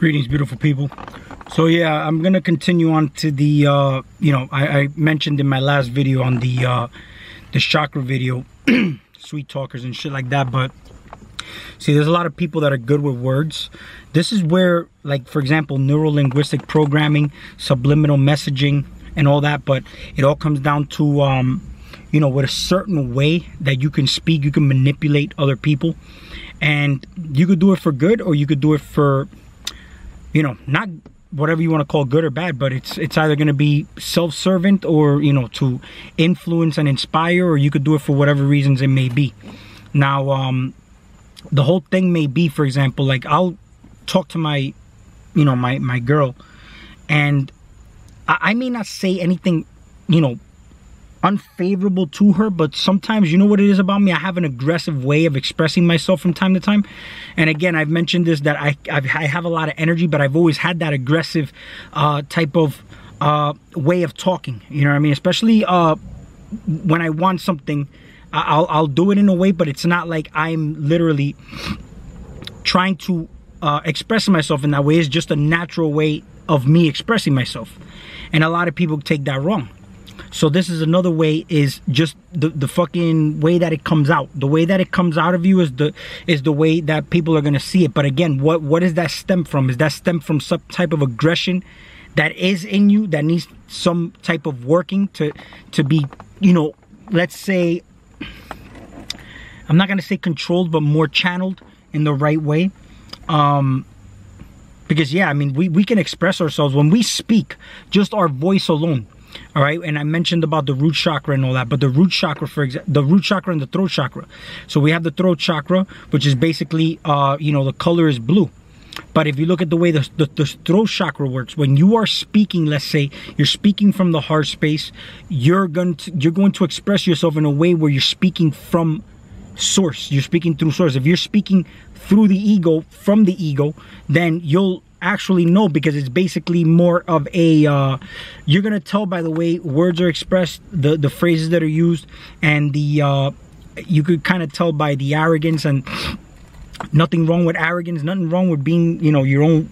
Greetings, beautiful people. So yeah, I'm gonna continue on to the I mentioned in my last video on the chakra video, sweet talkers and shit like that. But see, there's a lot of people that are good with words. This is where, like, for example, neuro-linguistic programming, subliminal messaging and all that, but it all comes down to with a certain way that you can speak, you can manipulate other people, and you could do it for good, or you could do it for, not whatever you want to call good or bad, but it's either going to be self-servant or, to influence and inspire, or you could do it for whatever reasons it may be. Now, the whole thing may be, for example, like, I'll talk to my, my girl, and I may not say anything, unfavorable to her, but sometimes, you know what it is about me, I have an aggressive way of expressing myself from time to time. And again, I've mentioned this, that I have a lot of energy, but I've always had that aggressive type of way of talking, you know what I mean? Especially when I want something, I'll do it in a way, but it's not like I'm literally trying to express myself in that way. It's just a natural way of me expressing myself, and a lot of people take that wrong. So this is another way, is just the fucking way that it comes out. The way that it comes out of you is the way that people are gonna see it. But again, what does that stem from? Is that stem from some type of aggression that is in you, that needs some type of working to be, let's say, I'm not gonna say controlled, but more channeled in the right way. Because yeah, I mean, we can express ourselves when we speak, just our voice alone. All right, and I mentioned about the root chakra and all that, but the root chakra, for example, the root chakra and the throat chakra. So we have the throat chakra, which is basically, the color is blue. But if you look at the way the throat chakra works, when you are speaking, let's say you're speaking from the heart space, you're going to express yourself in a way where you're speaking from source. You're speaking through source. If you're speaking through the ego, from the ego, then you'll actually know, because it's basically more of a you're gonna tell by the way words are expressed, the phrases that are used, and the you could kind of tell by the arrogance. And nothing wrong with arrogance, nothing wrong with being your own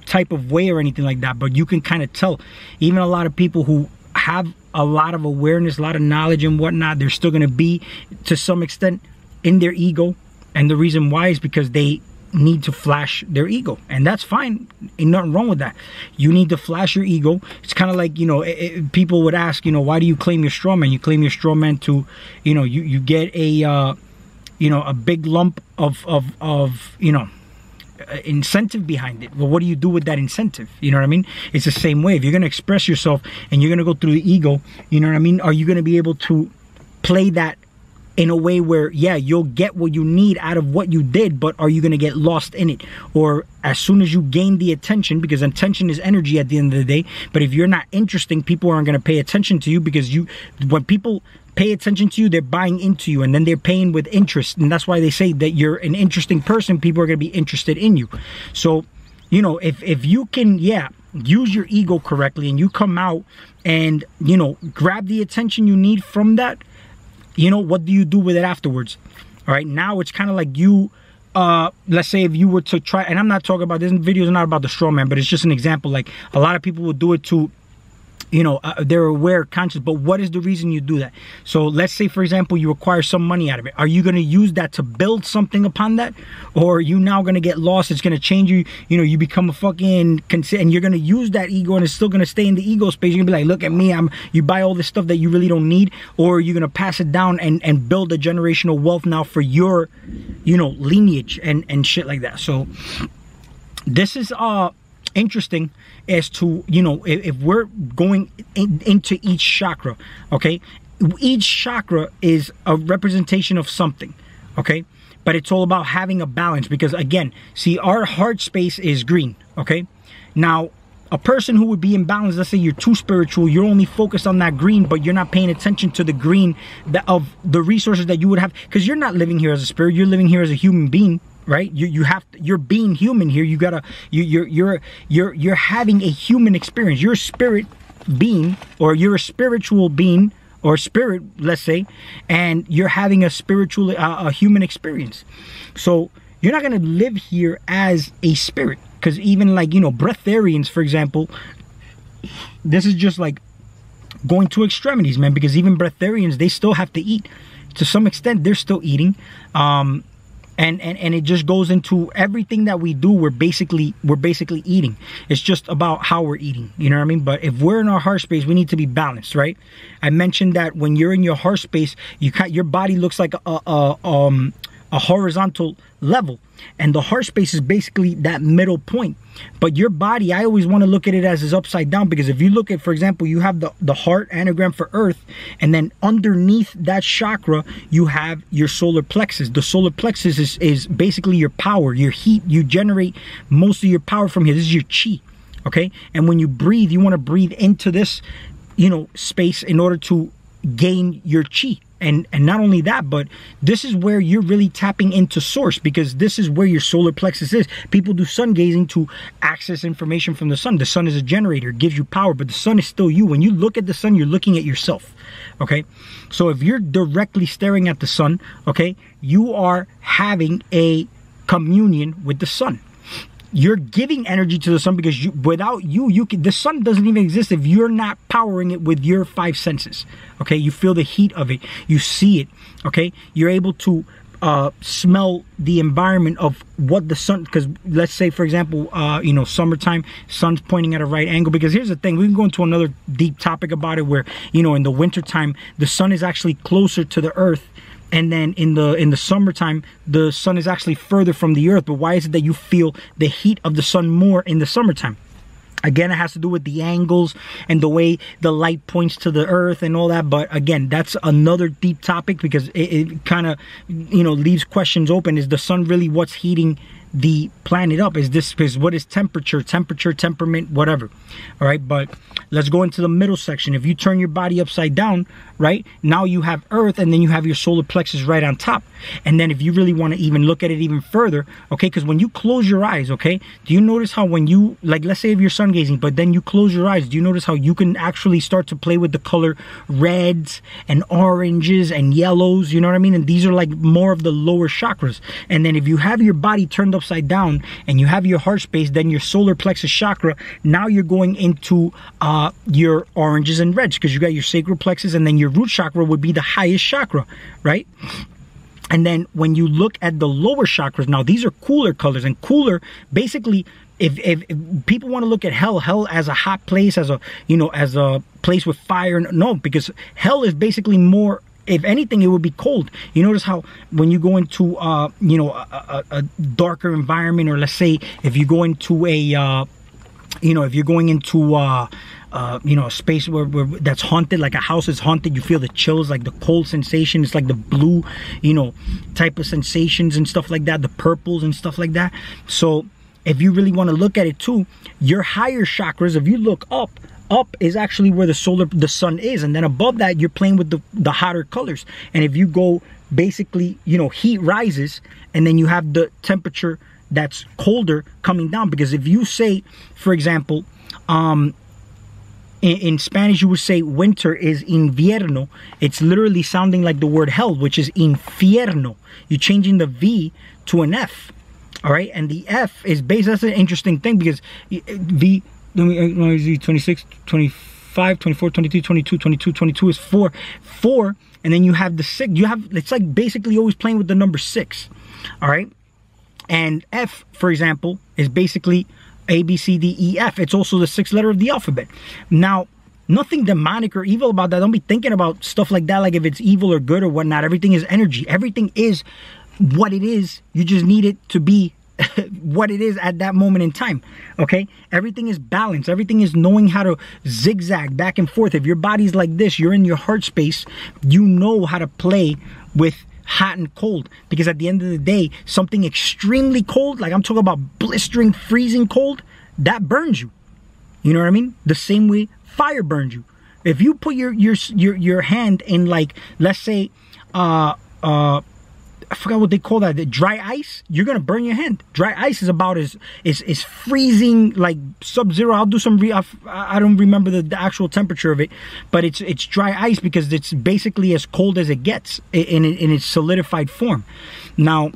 type of way or anything like that, but you can kind of tell. Even a lot of people who have a lot of awareness, a lot of knowledge and whatnot, they're still gonna be, to some extent, in their ego. And the reason why is because they need to flash their ego, and that's fine. Ain't nothing wrong with that. You need to flash your ego. It's kind of like, people would ask, why do you claim your straw man? You claim your straw man to, you get a a big lump of incentive behind it. Well, what do you do with that incentive? You know what I mean? It's the same way. If you're going to express yourself and you're going to go through the ego, you know what I mean? Are you going to be able to play that in a way where, yeah, you'll get what you need out of what you did, but are you going to get lost in it? Or as soon as you gain the attention, because attention is energy at the end of the day, but if you're not interesting, people aren't going to pay attention to you, because when people pay attention to you, they're buying into you, and then they're paying with interest. And that's why they say that you're an interesting person, people are going to be interested in you. So, if you can, use your ego correctly, and you come out and, grab the attention you need from that, what do you do with it afterwards? All right, now it's kind of like you, let's say if you were to try, and I'm not talking about, this video is not about the straw man, but it's just an example. Like, a lot of people will do it to, they're aware, conscious, but what is the reason you do that? So let's say, for example, you acquire some money out of it. Are you going to use that to build something upon that? Or are you now going to get lost? It's going to change you. You become a fucking, and you're going to use that ego, and it's still going to stay in the ego space. You're going to be like, look at me, you buy all this stuff that you really don't need. Or you're going to pass it down and build a generational wealth now for your, lineage and shit like that. So this is, interesting as to, if we're going into each chakra, okay? Each chakra is a representation of something, okay? But it's all about having a balance, because again, see, our heart space is green, okay? Now, a person who would be in balance, let's say you're too spiritual, you're only focused on that green, but you're not paying attention to the green of the resources that you would have, because you're not living here as a spirit, you're living here as a human being, right? You're being human here. You're having a human experience. You're a spirit being, or you're a spiritual being, or spirit, let's say, and you're having a spiritual, a human experience. So you're not going to live here as a spirit. because even like, you know, breatharians, for example, this is just like going to extremities, man, because even breatharians, they still have to eat. To some extent, they're still eating. And it just goes into everything that we do. We're basically eating. It's just about how we're eating, you know what I mean? But if we're in our heart space, we need to be balanced, right? I mentioned that when you're in your heart space, your body looks like a horizontal level, and the heart space is basically that middle point. But your body, I always want to look at it as is upside down, because if you look at, for example, you have the heart anagram for earth, and then underneath that chakra you have your solar plexus. The solar plexus is basically your power, your heat. You generate most of your power from here. This is your chi, okay? And when you breathe, you want to breathe into this, you know, space in order to gain your chi. And not only that, but this is where you're really tapping into source, because this is where your solar plexus is. People do sun gazing to access information from the sun. The sun is a generator, gives you power, but the sun is still you. When you look at the sun, you're looking at yourself, okay? So if you're directly staring at the sun, okay, you are having a communion with the sun. You're giving energy to the sun, because without the sun doesn't even exist if you're not powering it with your 5 senses. Okay, you feel the heat of it, you see it. Okay, you're able to smell the environment of what the sun, because let's say, for example, you know, summertime, sun's pointing at a right angle. Because here's the thing, we can go into another deep topic about it, where, you know, in the wintertime the sun is actually closer to the earth, and then in the summertime the sun is actually further from the earth. But why is it that you feel the heat of the sun more in the summertime? Again, it has to do with the angles and the way the light points to the earth and all that. But again, that's another deep topic, because it kind of, you know, leaves questions open. Is the sun really what's heating the planet up? Is what is temperature, temperament, whatever? All right, but let's go into the middle section. If you turn your body upside down, right, now you have earth, and then you have your solar plexus right on top. And then if you really want to even look at it even further, okay, because when you close your eyes, okay, do you notice how when you, like, let's say if you're sun gazing, but then you close your eyes, do you notice how you can actually start to play with the color reds and oranges and yellows, you know what I mean? And these are like more of the lower chakras. And then if you have your body turned upside down and you have your heart space, then your solar plexus chakra, now you're going into your oranges and reds, because you got your sacral plexus, and then your root chakra would be the highest chakra, right? And then when you look at the lower chakras, now these are cooler colors. And cooler, basically, if people want to look at hell as a hot place, as a, you know, as a place with fire, no, because hell is basically more, if anything, it would be cold. You notice how when you go into you know, a darker environment, or let's say if you go into a you know, if you're going into you know, a space where that's haunted, like a house is haunted, you feel the chills, like the cold sensation. It's like the blue, you know, type of sensations and stuff like that, the purples and stuff like that. So if you really want to look at it too, your higher chakras, if you look up is actually where the sun is, and then above that you're playing with the hotter colors. And if you go, basically, you know, heat rises, and then you have the temperature that's colder coming down. Because if you say, for example, in Spanish you would say winter is invierno, it's literally sounding like the word hell, which is infierno. You're changing the V to an F, all right? And the F is based, that's an interesting thing, because V, 26, 25, 24, 23, 22, 22, 22 is 4, and then you have the 6. You have, it's like basically always playing with the number 6, all right? And F, for example, is basically A, B, C, D, E, F. It's also the 6th letter of the alphabet. Now, nothing demonic or evil about that. Don't be thinking about stuff like that, like if it's evil or good or whatnot. Everything is energy. Everything is what it is. You just need it to be what it is at that moment in time, okay? Everything is balance. Everything is knowing how to zigzag back and forth. If your body's like this, you're in your heart space, you know how to play with hot and cold. Because at the end of the day, something extremely cold, like I'm talking about blistering, freezing cold, that burns you. You know what I mean? The same way fire burns you. If you put your hand in, like, let's say I forgot what they call that, the dry ice, you're gonna burn your hand. Dry ice is about is freezing, like sub-zero. I'll do some I don't remember the actual temperature of it, but it's dry ice because it's basically as cold as it gets in its solidified form. Now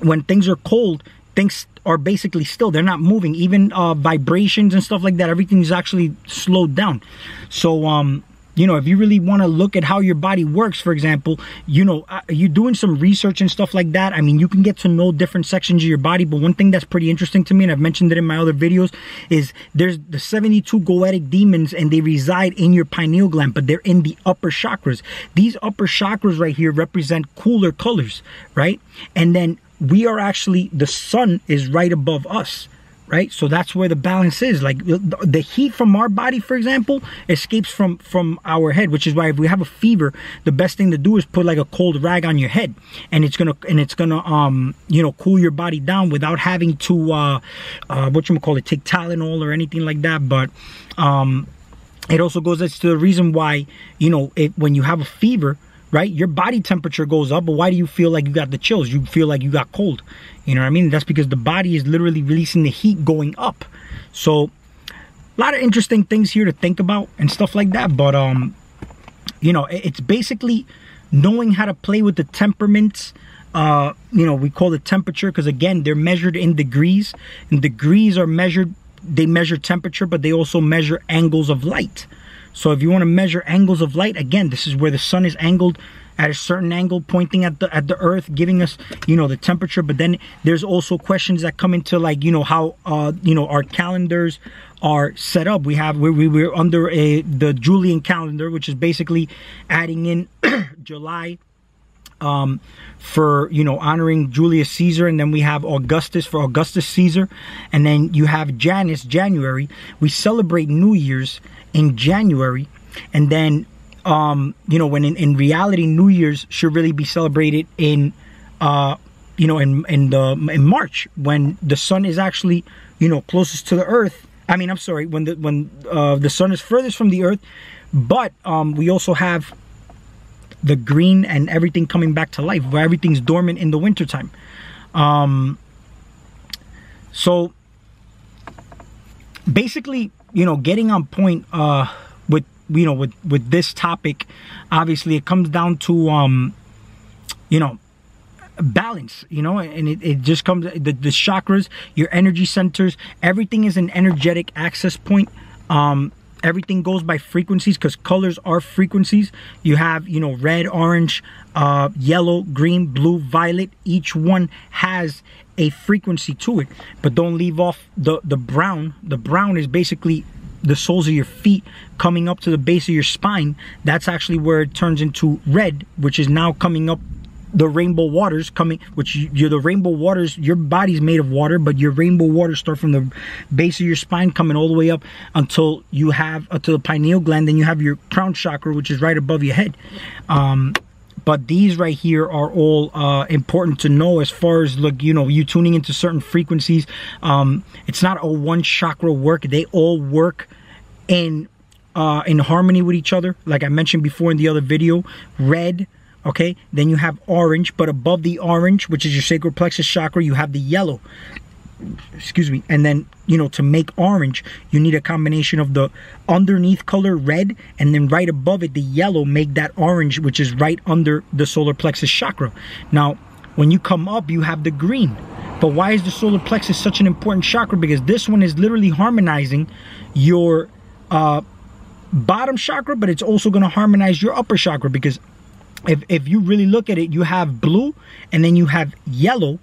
when things are cold, things are basically still. They're not moving. Even vibrations and stuff like that, everything's actually slowed down. So you know, if you really want to look at how your body works, for example, you know, you're doing some research and stuff like that. I mean, you can get to know different sections of your body, but one thing that's pretty interesting to me, and I've mentioned it in my other videos, is there's the 72 goetic demons, and they reside in your pineal gland, but they're in the upper chakras. These upper chakras right here represent cooler colors, right? And then we are actually, the sun is right above us, right? So that's where the balance is. Like the heat from our body, for example, escapes from our head, which is why if we have a fever, the best thing to do is put like a cold rag on your head, and it's gonna you know, cool your body down without having to take Tylenol or anything like that. But it also goes as to the reason why, you know, when you have a fever, right, your body temperature goes up, but why do you feel like you got the chills? You feel like you got cold. You know what I mean? That's because the body is literally releasing the heat going up. So a lot of interesting things here to think about and stuff like that. But you know, it's basically knowing how to play with the temperaments. You know, we call it temperature because, again, they're measured in degrees, and degrees are measured, they measure temperature, but they also measure angles of light. So if you want to measure angles of light, again, this is where the sun is angled at a certain angle, pointing at the earth, giving us, you know, the temperature. But then there's also questions that come into, like, you know, how you know, our calendars are set up. We're under the Julian calendar, which is basically adding in July for, you know, honoring Julius Caesar, and then we have Augustus for Augustus Caesar, and then you have Janus, January. We celebrate New Year's in January, and then you know, when in reality, New Year's should really be celebrated in you know, in March, when the sun is actually, you know, closest to the earth. I mean, I'm sorry, when the sun is furthest from the earth. But we also have the green and everything coming back to life, where everything's dormant in the wintertime. So basically, you know, getting on point with, you know, with this topic, obviously it comes down to you know, balance, you know, and it just comes, the chakras, your energy centers, everything is an energetic access point. Everything goes by frequencies, because colors are frequencies. You have, you know, red, orange, yellow, green, blue, violet. Each one has a frequency to it, but don't leave off the brown. The brown is basically the soles of your feet coming up to the base of your spine. That's actually where it turns into red, which is now coming up the rainbow waters, coming, which you're the rainbow waters. Your body's made of water, but your rainbow waters start from the base of your spine, coming all the way up until you have to the pineal gland. Then you have your crown chakra, which is right above your head. But these right here are all important to know as far as, look, you know, you tuning into certain frequencies. It's not a one chakra work. They all work in harmony with each other. Like I mentioned before in the other video, red, okay? Then you have orange, but above the orange, which is your sacral plexus chakra, you have the yellow. Excuse me. And then, you know, to make orange, you need a combination of the underneath color, red, and then right above it, the yellow, make that orange, which is right under the solar plexus chakra. Now, when you come up, you have the green. But why is the solar plexus such an important chakra? Because this one is literally harmonizing your bottom chakra, but it's also going to harmonize your upper chakra. Because if you really look at it, you have blue and then you have yellow,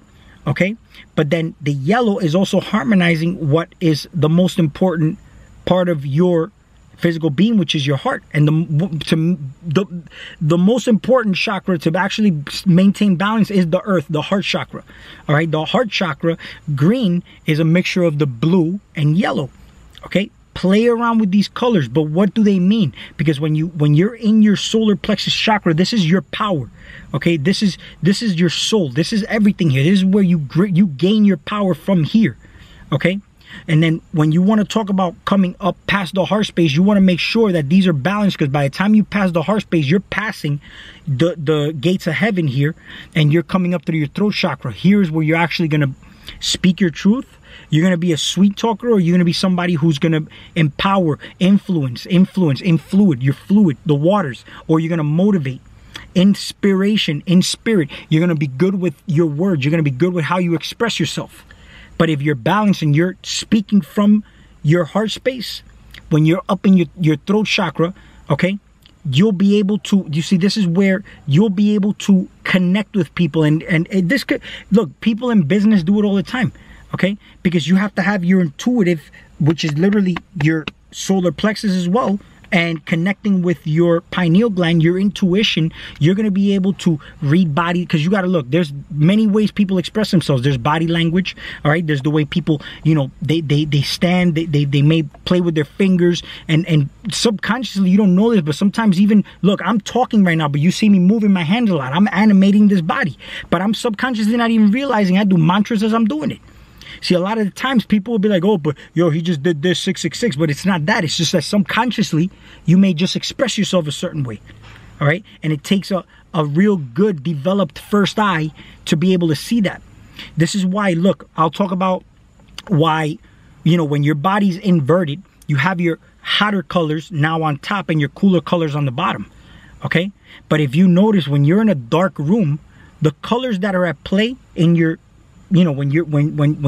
okay? But then the yellow is also harmonizing what is the most important part of your physical being, which is your heart. And the most important chakra to actually maintain balance is the earth, the heart chakra. All right, the heart chakra, green, is a mixture of the blue and yellow. Okay, play around with these colors, but what do they mean? Because when you're in your solar plexus chakra, this is your power. Okay, this is your soul. This is everything here. This is where you gain your power from here. Okay. And then when you want to talk about coming up past the heart space, you want to make sure that these are balanced, because by the time you pass the heart space, you're passing the gates of heaven here, and you're coming up to your throat chakra. Here's where you're actually going to speak your truth. You're going to be a sweet talker, or you're going to be somebody who's going to empower, influence, influid, your fluid, the waters, or you're going to motivate. Inspiration, in spirit. You're going to be good with your words. You're going to be good with how you express yourself. But if you're balanced and you're speaking from your heart space, when you're up in your throat chakra, okay, you'll be able to, you see, this is where you'll be able to connect with people. And this could, look, people in business do it all the time, okay? Because you have to have your intuitive, which is literally your solar plexus as well, and connecting with your pineal gland, your intuition. You're going to be able to read body, because you got to look, there's many ways people express themselves. There's body language, all right? There's the way people, you know, they stand, they may play with their fingers, and subconsciously you don't know this, but sometimes even, look, I'm talking right now, but you see me moving my hands a lot. I'm animating this body, but I'm subconsciously not even realizing I do mantras as I'm doing it. See, a lot of the times people will be like, oh, but yo, he just did this 666, but it's not that. It's just that subconsciously you may just express yourself a certain way, all right? And it takes a real good developed first eye to be able to see that. This is why, look, I'll talk about why, you know, when your body's inverted, you have your hotter colors now on top and your cooler colors on the bottom, okay? But if you notice, when you're in a dark room, the colors that are at play in your, you know, when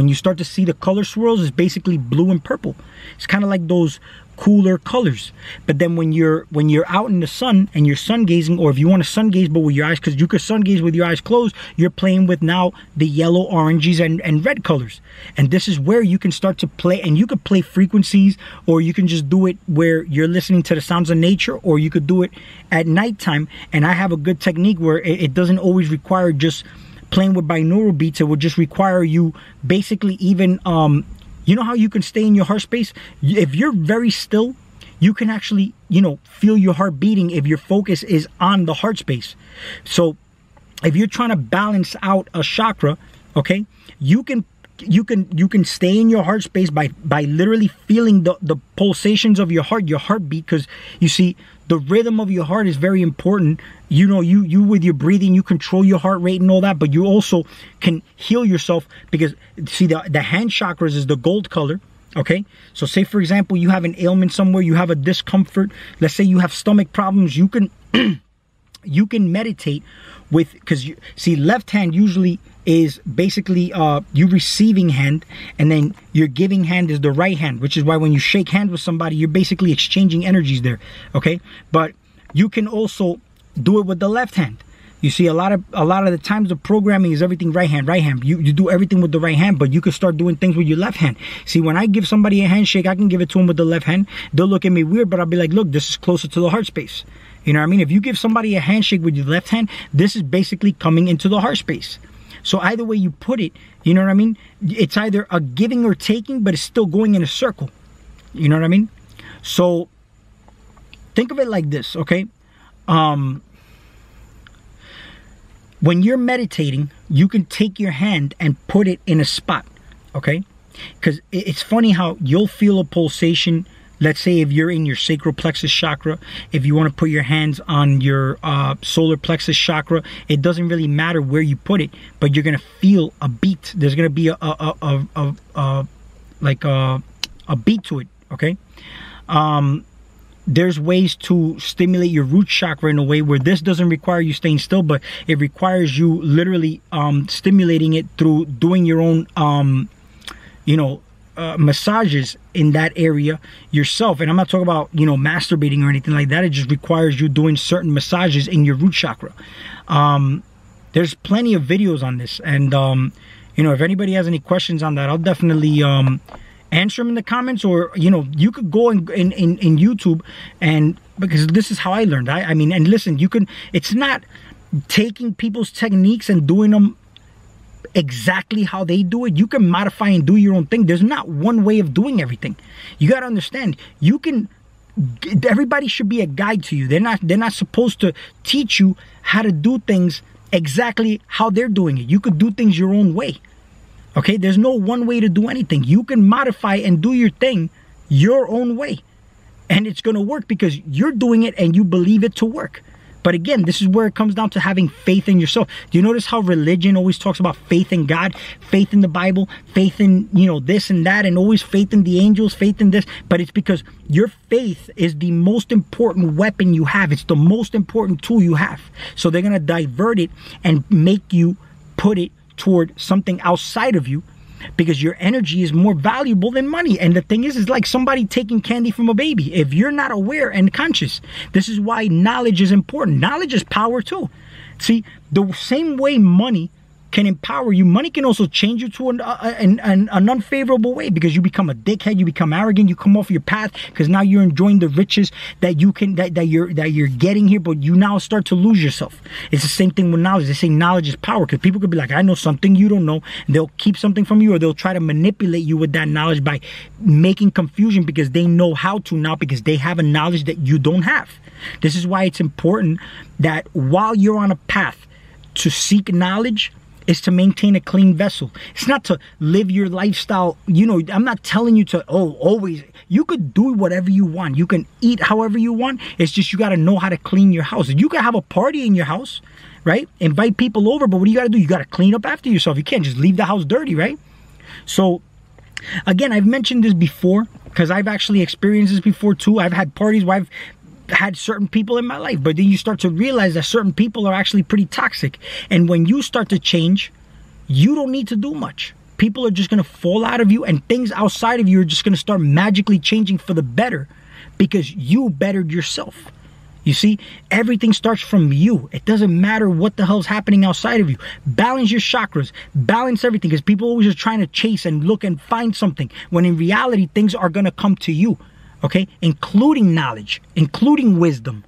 you start to see the color swirls, is basically blue and purple. It's kind of like those cooler colors. But then when you're out in the sun and you're sun gazing, or if you want to sun gaze but with your eyes, because you could sun gaze with your eyes closed, you're playing with now the yellow, oranges, and red colors. And this is where you can start to play, and you could play frequencies, or you can just do it where you're listening to the sounds of nature, or you could do it at nighttime. And I have a good technique where it doesn't always require just playing with binaural beats. It would just require you basically even, you know how you can stay in your heart space? If you're very still, you can actually, you know, feel your heart beating if your focus is on the heart space. So if you're trying to balance out a chakra, okay, you can stay in your heart space by literally feeling the pulsations of your heartbeat, because you see, the rhythm of your heart is very important. You know, you with your breathing, you control your heart rate and all that, but you also can heal yourself, because see, the hand chakras is the gold color, okay? So say, for example, you have an ailment somewhere, you have a discomfort, let's say you have stomach problems, you can you can meditate with, because you see, left hand usually is basically you receiving hand, and then your giving hand is the right hand, which is why when you shake hands with somebody, you're basically exchanging energies there, okay? But you can also do it with the left hand. You see, a lot of the times the programming is everything right hand. You do everything with the right hand, but you can start doing things with your left hand. See, when I give somebody a handshake, I can give it to them with the left hand. They'll look at me weird, but I'll be like, look, this is closer to the heart space. You know what I mean? If you give somebody a handshake with your left hand, this is basically coming into the heart space. So either way you put it, you know what I mean? It's either a giving or taking, but it's still going in a circle. You know what I mean? So think of it like this, okay? When you're meditating, you can take your hand and put it in a spot, okay? Because it's funny how you'll feel a pulsation. Let's say if you're in your sacral plexus chakra, if you want to put your hands on your solar plexus chakra, it doesn't really matter where you put it, but you're gonna feel a beat. There's gonna be a beat to it, okay? There's ways to stimulate your root chakra in a way where this doesn't require you staying still, but it requires you literally stimulating it through doing your own, you know, massages in that area yourself. And I'm not talking about, you know, masturbating or anything like that. It just requires you doing certain massages in your root chakra. There's plenty of videos on this, and you know, if anybody has any questions on that, I'll definitely answer them in the comments, or you know, you could go in YouTube, and because this is how I learned. I mean, and listen, you can, it's not taking people's techniques and doing them exactly how they do it. You can modify and do your own thing. There's not one way of doing everything. You got to understand, you can, everybody should be a guide to you. They're not supposed to teach you how to do things exactly how they're doing it. You could do things your own way, okay? There's no one way to do anything. You can modify and do your thing your own way, and it's going to work because you're doing it and you believe it to work. But again, this is where it comes down to having faith in yourself. Do you notice how religion always talks about faith in God, faith in the Bible, faith in, you know, this and that, and always faith in the angels, faith in this? But it's because your faith is the most important weapon you have. It's the most important tool you have. So they're going to divert it and make you put it toward something outside of you. because your energy is more valuable than money. And the thing is like somebody taking candy from a baby. If you're not aware and conscious, this is why knowledge is important. Knowledge is power too. See, the same way money can empower you, money can also change you to an unfavorable way, because you become a dickhead, you become arrogant, you come off your path, because now you're enjoying the riches that you're getting here, but you now start to lose yourself. It's the same thing with knowledge. They say knowledge is power, because people could be like, I know something you don't know, and they'll keep something from you, or they'll try to manipulate you with that knowledge by making confusion, because they know how to now, because they have a knowledge that you don't have. This is why it's important that while you're on a path to seek knowledge, is to maintain a clean vessel. It's not to live your lifestyle. You know, I'm not telling you to, always. You could do whatever you want. You can eat however you want. It's just you got to know how to clean your house. You can have a party in your house, right? Invite people over, but what do you got to do? You got to clean up after yourself. You can't just leave the house dirty, right? So, again, I've mentioned this before because I've actually experienced this before too. I've had parties where I've had certain people in my life, but then you start to realize that certain people are actually pretty toxic. And when you start to change, you don't need to do much. People are just going to fall out of you, and things outside of you are just going to start magically changing for the better because you bettered yourself. You see, everything starts from you. It doesn't matter what the hell's happening outside of you. Balance your chakras, balance everything, because people always are trying to chase and look and find something, when in reality, things are going to come to you. Okay, including knowledge, including wisdom.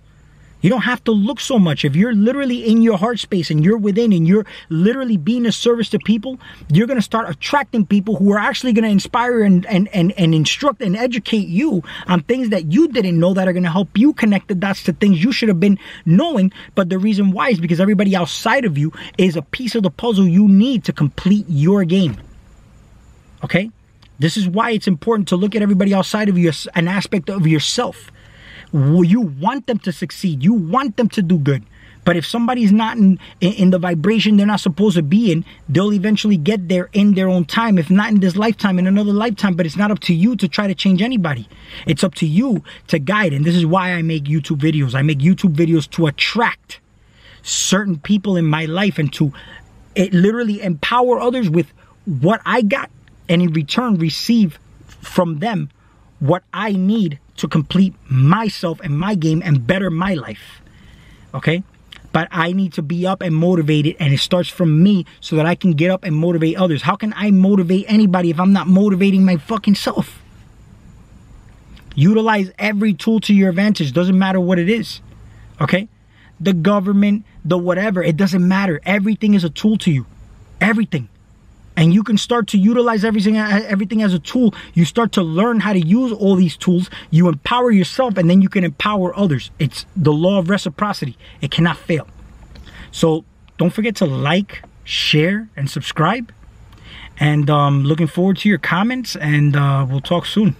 You don't have to look so much. If you're literally in your heart space and you're within and you're literally being a service to people, you're going to start attracting people who are actually going to inspire and instruct and educate you on things that you didn't know, that are going to help you connect the dots to things you should have been knowing. But the reason why is because everybody outside of you is a piece of the puzzle you need to complete your game. Okay? This is why it's important to look at everybody outside of you as an aspect of yourself. You want them to succeed. You want them to do good. But if somebody's not in the vibration they're not supposed to be in, they'll eventually get there in their own time. If not in this lifetime, in another lifetime. But it's not up to you to try to change anybody. It's up to you to guide. And this is why I make YouTube videos. I make YouTube videos to attract certain people in my life and to literally empower others with what I got, and in return receive from them what I need to complete myself and my game and better my life. Okay? But I need to be up and motivated, and it starts from me so that I can get up and motivate others. How can I motivate anybody if I'm not motivating my fucking self? Utilize every tool to your advantage. Doesn't matter what it is. Okay? The government, the whatever, it doesn't matter. Everything is a tool to you. Everything. And you can start to utilize everything as a tool. You start to learn how to use all these tools. You empower yourself, and then you can empower others. It's the law of reciprocity. It cannot fail. So don't forget to like, share, and subscribe. And looking forward to your comments, and we'll talk soon.